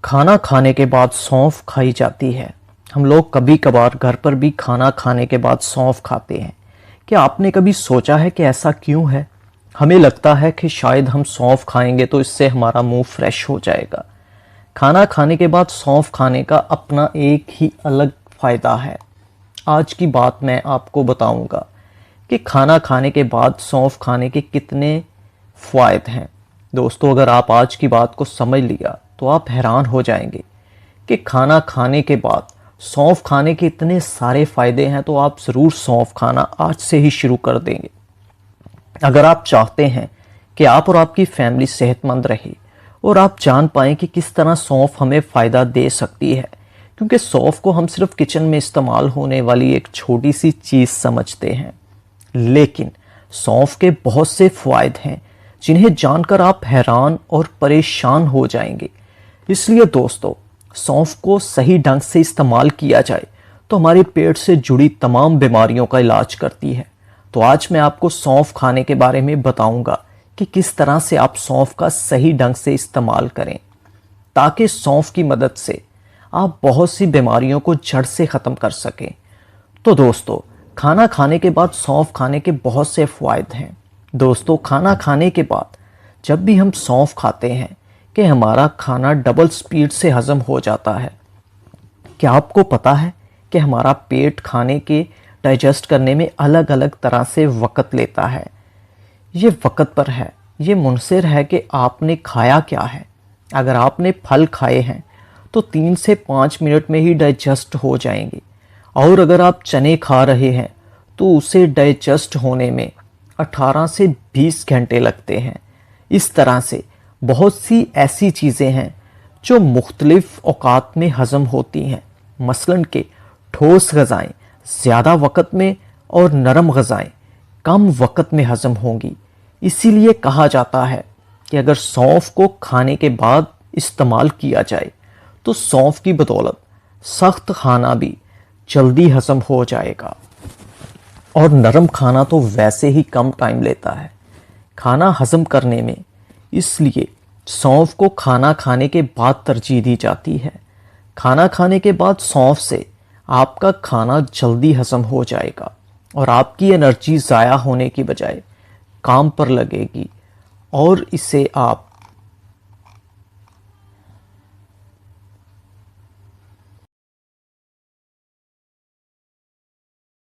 खाना खाने के बाद सौंफ खाई जाती है। हम लोग कभी कभार घर पर भी खाना खाने के बाद सौंफ खाते हैं। क्या आपने कभी सोचा है कि ऐसा क्यों है? हमें लगता है कि शायद हम सौंफ खाएंगे तो इससे हमारा मुंह फ्रेश हो जाएगा। खाना खाने के बाद सौंफ खाने का अपना एक ही अलग फ़ायदा है। आज की बात मैं आपको बताऊंगा कि खाना खाने के बाद सौंफ खाने के कितने फ़ायदे हैं। दोस्तों, अगर आप आज की बात को समझ लिया तो आप हैरान हो जाएंगे कि खाना खाने के बाद सौंफ खाने के इतने सारे फ़ायदे हैं, तो आप ज़रूर सौंफ खाना आज से ही शुरू कर देंगे। अगर आप चाहते हैं कि आप और आपकी फैमिली सेहतमंद रहे और आप जान पाएँ कि किस तरह सौंफ हमें फ़ायदा दे सकती है, क्योंकि सौंफ को हम सिर्फ किचन में इस्तेमाल होने वाली एक छोटी सी चीज़ समझते हैं, लेकिन सौंफ के बहुत से फ़ायदे हैं जिन्हें जानकर आप हैरान और परेशान हो जाएंगे। इसलिए दोस्तों, सौंफ को सही ढंग से इस्तेमाल किया जाए तो हमारे पेट से जुड़ी तमाम बीमारियों का इलाज करती है। तो आज मैं आपको सौंफ खाने के बारे में बताऊंगा कि किस तरह से आप सौंफ का सही ढंग से इस्तेमाल करें, ताकि सौंफ की मदद से आप बहुत सी बीमारियों को जड़ से ख़त्म कर सकें। तो दोस्तों, खाना खाने के बाद सौंफ खाने के बहुत से फ़ायदे हैं। दोस्तों, खाना खाने के बाद जब भी हम सौंफ खाते हैं कि हमारा खाना डबल स्पीड से हज़म हो जाता है। क्या आपको पता है कि हमारा पेट खाने के डाइजेस्ट करने में अलग अलग तरह से वक़्त लेता है। ये वक़्त पर है, ये मुनसर है कि आपने खाया क्या है। अगर आपने फल खाए हैं तो 3 से 5 मिनट में ही डाइजेस्ट हो जाएंगे, और अगर आप चने खा रहे हैं तो उसे डाइजेस्ट होने में 18 से 20 घंटे लगते हैं। इस तरह से बहुत सी ऐसी चीज़ें हैं जो मुख्तलिफ औकात में हज़म होती हैं। मसलन के ठोस ग़ज़ाएँ ज़्यादा वक़्त में और नरम ग़ज़ाएँ कम वक़्त में हज़म होंगी। इसीलिए कहा जाता है कि अगर सौंफ को खाने के बाद इस्तेमाल किया जाए तो सौंफ की बदौलत सख्त खाना भी जल्दी हज़म हो जाएगा, और नरम खाना तो वैसे ही कम टाइम लेता है खाना हज़म करने में। इसलिए सौंफ को खाना खाने के बाद तरजीह दी जाती है। खाना खाने के बाद सौंफ से आपका खाना जल्दी हज़म हो जाएगा और आपकी एनर्जी ज़ाया होने की बजाय काम पर लगेगी, और इसे आप